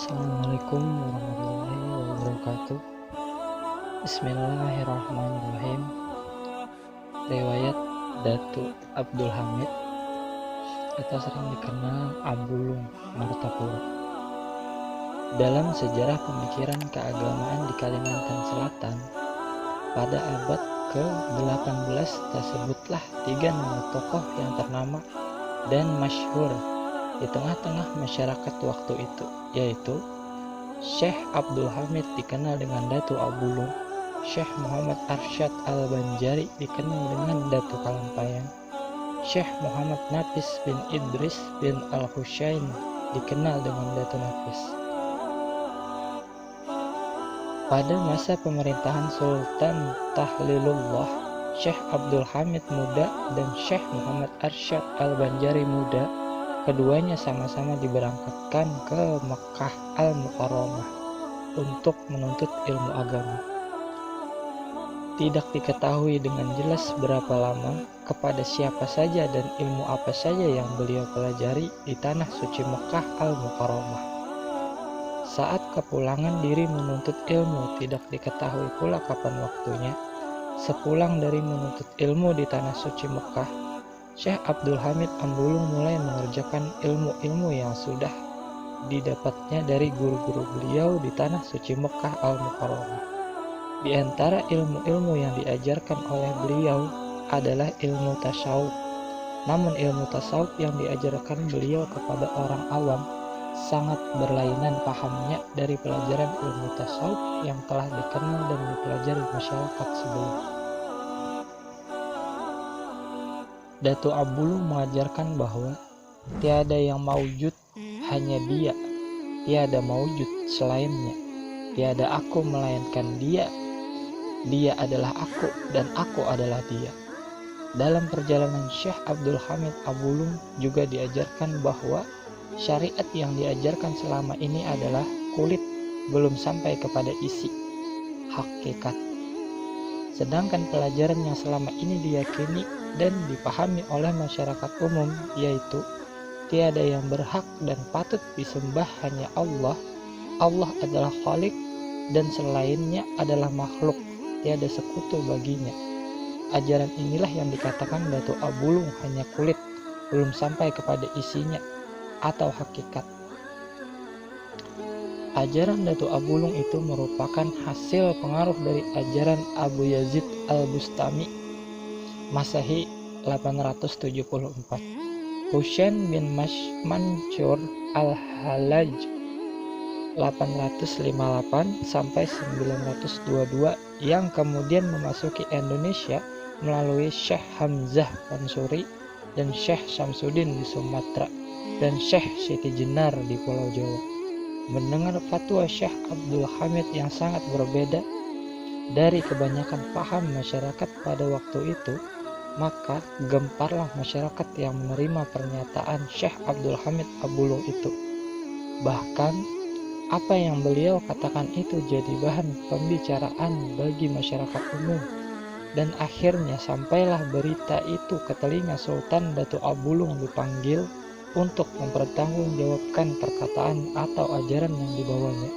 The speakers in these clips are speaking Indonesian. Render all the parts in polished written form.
Assalamualaikum warahmatullahi wabarakatuh. Bismillahirrahmanirrahim. Riwayat Datu Abdul Hamid atau sering dikenal Ambulung Martapura. Dalam sejarah pemikiran keagamaan di Kalimantan Selatan pada abad ke-18 tersebutlah 3 nama tokoh yang ternama dan masyhur di tengah-tengah masyarakat waktu itu, yaitu Syekh Abdul Hamid dikenal dengan Datu Abulung, Syekh Muhammad Arsyad Al-Banjari dikenal dengan Datu Kalampayang, Syekh Muhammad Nafis bin Idris bin Al-Husain dikenal dengan Datu Nafis. Pada masa pemerintahan Sultan Tahlilullah, Syekh Abdul Hamid muda dan Syekh Muhammad Arsyad Al-Banjari muda, keduanya sama-sama diberangkatkan ke Mekkah Al-Mukarramah untuk menuntut ilmu agama. Tidak diketahui dengan jelas berapa lama, kepada siapa saja dan ilmu apa saja yang beliau pelajari di tanah suci Mekkah Al-Mukarramah. Saat kepulangan diri menuntut ilmu tidak diketahui pula kapan waktunya. Sepulang dari menuntut ilmu di tanah suci Mekkah, Syekh Abdul Hamid Ambulung mulai mengerjakan ilmu-ilmu yang sudah didapatnya dari guru-guru beliau di tanah suci Mekkah Al-Mukarramah. Di antara ilmu-ilmu yang diajarkan oleh beliau adalah ilmu tasawuf. Namun ilmu tasawuf yang diajarkan beliau kepada orang awam sangat berlainan pahamnya dari pelajaran ilmu tasawuf yang telah dikenal dan dipelajari masyarakat sebelumnya. Datu Abulung mengajarkan bahwa tiada yang maujud, hanya Dia, tiada maujud selainnya, tiada aku melainkan Dia, Dia adalah aku dan aku adalah Dia. Dalam perjalanan Syekh Abdul Hamid Ambulung juga diajarkan bahwa syariat yang diajarkan selama ini adalah kulit, belum sampai kepada isi, hakikat. Sedangkan pelajaran yang selama ini diyakini dan dipahami oleh masyarakat umum, yaitu tiada yang berhak dan patut disembah hanya Allah. Allah adalah Khalik dan selainnya adalah makhluk, tiada sekutu baginya. Ajaran inilah yang dikatakan Datu Abulung hanya kulit, belum sampai kepada isinya atau hakikat. Ajaran Datu Abulung itu merupakan hasil pengaruh dari ajaran Abu Yazid Al-Bustami Masehi 874, Husain bin Mansur Al-Hallaj 858 sampai 922 yang kemudian memasuki Indonesia melalui Syekh Hamzah Mansuri dan Syekh Samsudin di Sumatera dan Syekh Siti Jenar di Pulau Jawa. Mendengar fatwa Syekh Abdul Hamid yang sangat berbeda dari kebanyakan paham masyarakat pada waktu itu, maka gemparlah masyarakat yang menerima pernyataan Syekh Abdul Hamid Ambulung itu. Bahkan apa yang beliau katakan itu jadi bahan pembicaraan bagi masyarakat umum, dan akhirnya sampailah berita itu ke telinga Sultan Datu Abulung dipanggil untuk mempertanggungjawabkan perkataan atau ajaran yang dibawanya.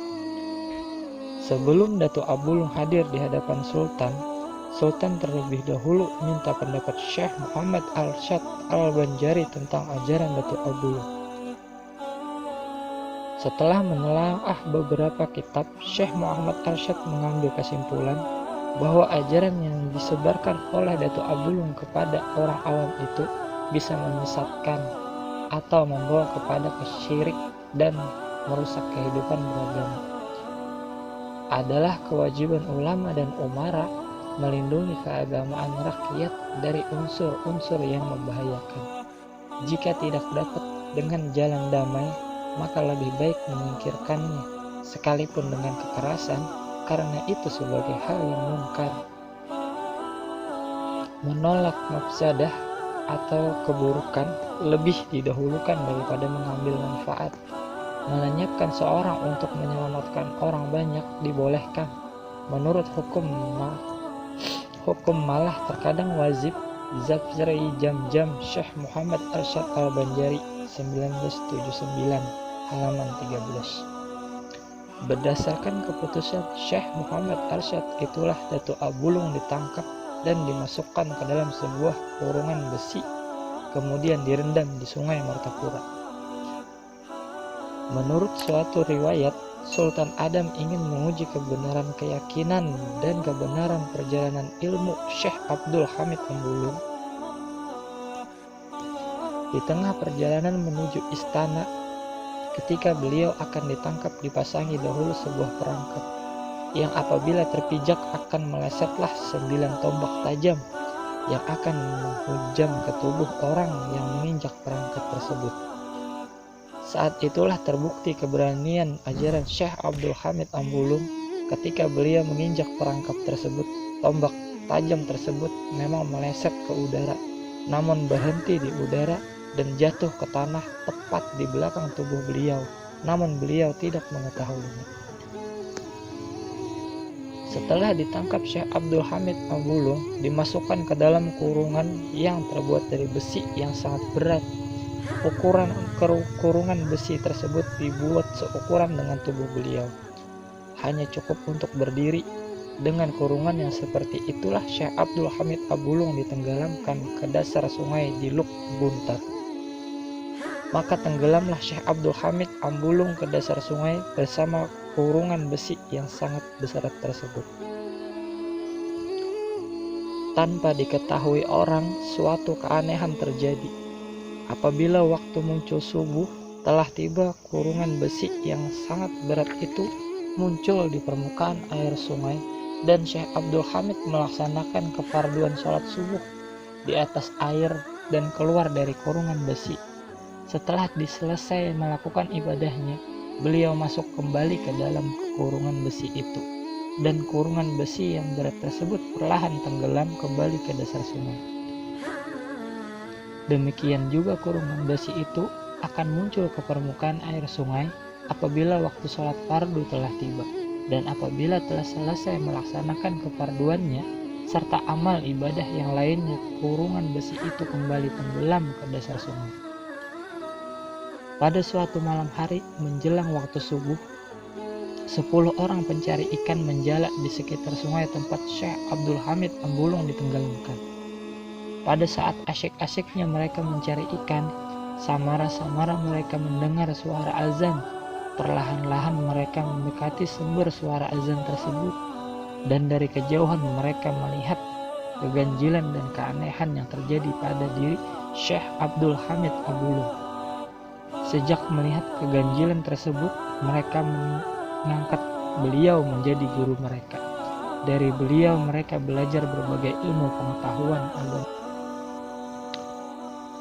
Sebelum Datu Abulung hadir di hadapan Sultan, Sultan terlebih dahulu minta pendapat Syekh Muhammad Arsyad Al-Banjari tentang ajaran Datu Abulung. Setelah menelaah beberapa kitab, Syekh Muhammad Arsyad mengambil kesimpulan bahwa ajaran yang disebarkan oleh Datu Abulung kepada orang awam itu bisa menyesatkan atau membawa kepada kesyirik dan merusak kehidupan beragama. Adalah kewajiban ulama dan umara melindungi keagamaan rakyat dari unsur-unsur yang membahayakan. Jika tidak dapat dengan jalan damai, maka lebih baik menyingkirkannya, sekalipun dengan kekerasan, karena itu sebagai hal yang munkar. Menolak mafsadah atau keburukan lebih didahulukan daripada mengambil manfaat. Melenyapkan seorang untuk menyelamatkan orang banyak dibolehkan. Menurut hukum malah terkadang wajib. Zafzari Jam-Jam Syekh Muhammad Arsyad Al-Banjari 1979 halaman 13. Berdasarkan keputusan Syekh Muhammad Arsyad, itulah Datuk Abulung ditangkap dan dimasukkan ke dalam sebuah kurungan besi, kemudian direndam di Sungai Martapura. Menurut suatu riwayat, Sultan Adam ingin menguji kebenaran keyakinan dan kebenaran perjalanan ilmu Syekh Abdul Hamid Ambulung. Di tengah perjalanan menuju istana, ketika beliau akan ditangkap, dipasangi dahulu sebuah perangkap yang apabila terpijak akan melesetlah 9 tombak tajam yang akan menghujam ke tubuh orang yang menginjak perangkap tersebut. Saat itulah terbukti keberanian ajaran Syekh Abdul Hamid Ambulung. Ketika beliau menginjak perangkap tersebut, tombak tajam tersebut memang meleset ke udara, namun berhenti di udara dan jatuh ke tanah tepat di belakang tubuh beliau, namun beliau tidak mengetahuinya. Setelah ditangkap, Syekh Abdul Hamid Ambulung dimasukkan ke dalam kurungan yang terbuat dari besi yang sangat berat. Ukuran kurungan besi tersebut dibuat seukuran dengan tubuh beliau, hanya cukup untuk berdiri. Dengan kurungan yang seperti itulah Syekh Abdul Hamid Ambulung ditenggelamkan ke dasar sungai di Luk Buntar. Maka tenggelamlah Syekh Abdul Hamid Ambulung ke dasar sungai bersama kurungan besi yang sangat besar tersebut. Tanpa diketahui orang, suatu keanehan terjadi. Apabila waktu muncul subuh, telah tiba, kurungan besi yang sangat berat itu muncul di permukaan air sungai, dan Syekh Abdul Hamid melaksanakan kefarduan sholat subuh di atas air dan keluar dari kurungan besi. Setelah diselesai melakukan ibadahnya, beliau masuk kembali ke dalam kurungan besi itu, dan kurungan besi yang berat tersebut perlahan tenggelam kembali ke dasar sungai. Demikian juga kurungan besi itu akan muncul ke permukaan air sungai apabila waktu sholat fardu telah tiba, dan apabila telah selesai melaksanakan kefarduannya serta amal ibadah yang lainnya, kurungan besi itu kembali tenggelam ke dasar sungai. Pada suatu malam hari menjelang waktu subuh, 10 orang pencari ikan menjala di sekitar sungai tempat Syekh Abdul Hamid Ambulung ditenggelamkan. Pada saat asyik-asyiknya mereka mencari ikan, samara-samara mereka mendengar suara azan. Perlahan-lahan mereka mendekati sumber suara azan tersebut, dan dari kejauhan mereka melihat keganjilan dan keanehan yang terjadi pada diri Syekh Abdul Hamid Ambulung. Sejak melihat keganjilan tersebut, mereka mengangkat beliau menjadi guru mereka. Dari beliau mereka belajar berbagai ilmu pengetahuan agama.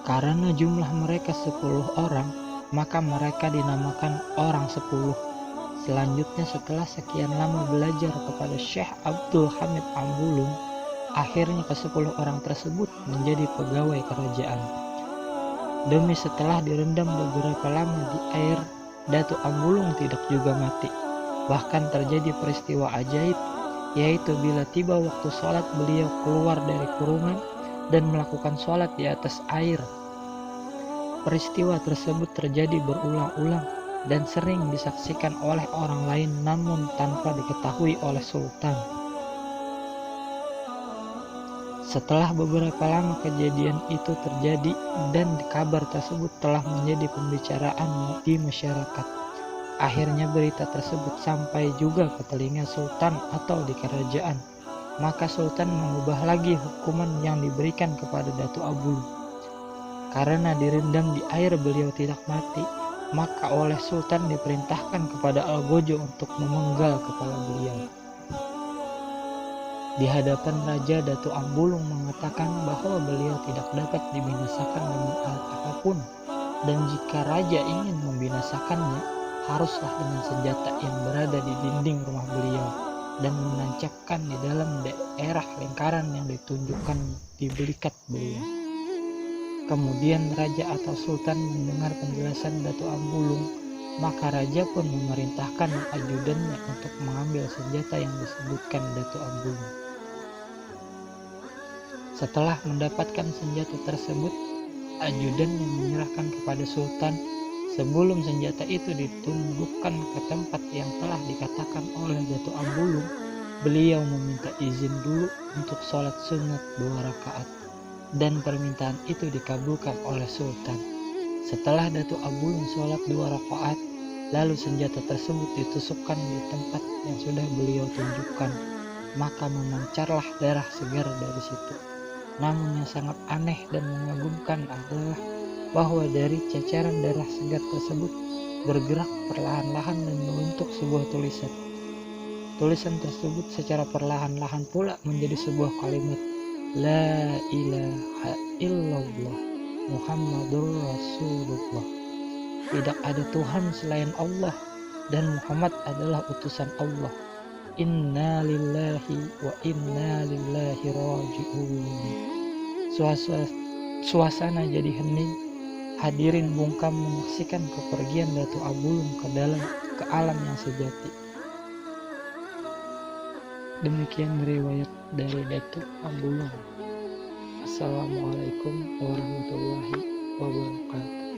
Karena jumlah mereka 10 orang, maka mereka dinamakan orang 10. Selanjutnya setelah sekian lama belajar kepada Syekh Abdul Hamid Ambulung, akhirnya ke-10 orang tersebut menjadi pegawai kerajaan. Demi setelah direndam beberapa lama di air, Datuk Ambulung tidak juga mati. Bahkan terjadi peristiwa ajaib, yaitu bila tiba waktu sholat beliau keluar dari kurungan dan melakukan sholat di atas air. Peristiwa tersebut terjadi berulang-ulang dan sering disaksikan oleh orang lain namun tanpa diketahui oleh Sultan. Setelah beberapa lama kejadian itu terjadi dan kabar tersebut telah menjadi pembicaraan di masyarakat. Akhirnya berita tersebut sampai juga ke telinga Sultan atau di kerajaan. Maka Sultan mengubah lagi hukuman yang diberikan kepada Datuk Ambulung. Karena direndam di air beliau tidak mati, maka oleh Sultan diperintahkan kepada Algojo untuk memenggal kepala beliau. Di hadapan Raja, Datuk Ambulung mengatakan bahwa beliau tidak dapat dibinasakan dengan alat apapun, dan jika Raja ingin membinasakannya, haruslah dengan senjata yang berada di dinding rumah beliau dan menancapkan di dalam daerah lingkaran yang ditunjukkan di belikat beliau. Kemudian Raja atau Sultan mendengar penjelasan Datuk Ambulung, maka Raja pun memerintahkan ajudannya untuk mengambil senjata yang disebutkan Datuk Ambulung. Setelah mendapatkan senjata tersebut, ajudan yang menyerahkan kepada Sultan Sebelum senjata itu ditundukkan ke tempat yang telah dikatakan oleh Datuk Abulung, beliau meminta izin dulu untuk sholat sunat 2 rakaat, dan permintaan itu dikabulkan oleh Sultan. Setelah Datuk Abulung sholat 2 rakaat, lalu senjata tersebut ditusukkan di tempat yang sudah beliau tunjukkan, maka memancarlah darah segar dari situ. Namun yang sangat aneh dan mengagumkan adalah bahwa dari ceceran darah segar tersebut bergerak perlahan-lahan dan membentuk sebuah tulisan. Tulisan tersebut secara perlahan-lahan pula menjadi sebuah kalimat, La ilaha illallah Muhammadur Rasulullah. Tidak ada Tuhan selain Allah dan Muhammad adalah utusan Allah. Inna lillahi wa inna ilaihi raji'un. Suasana jadi hening. Hadirin bungkam menyaksikan kepergian Datuk Abulung ke alam yang sejati. Demikian riwayat dari Datuk Abulung. Assalamualaikum warahmatullahi wabarakatuh.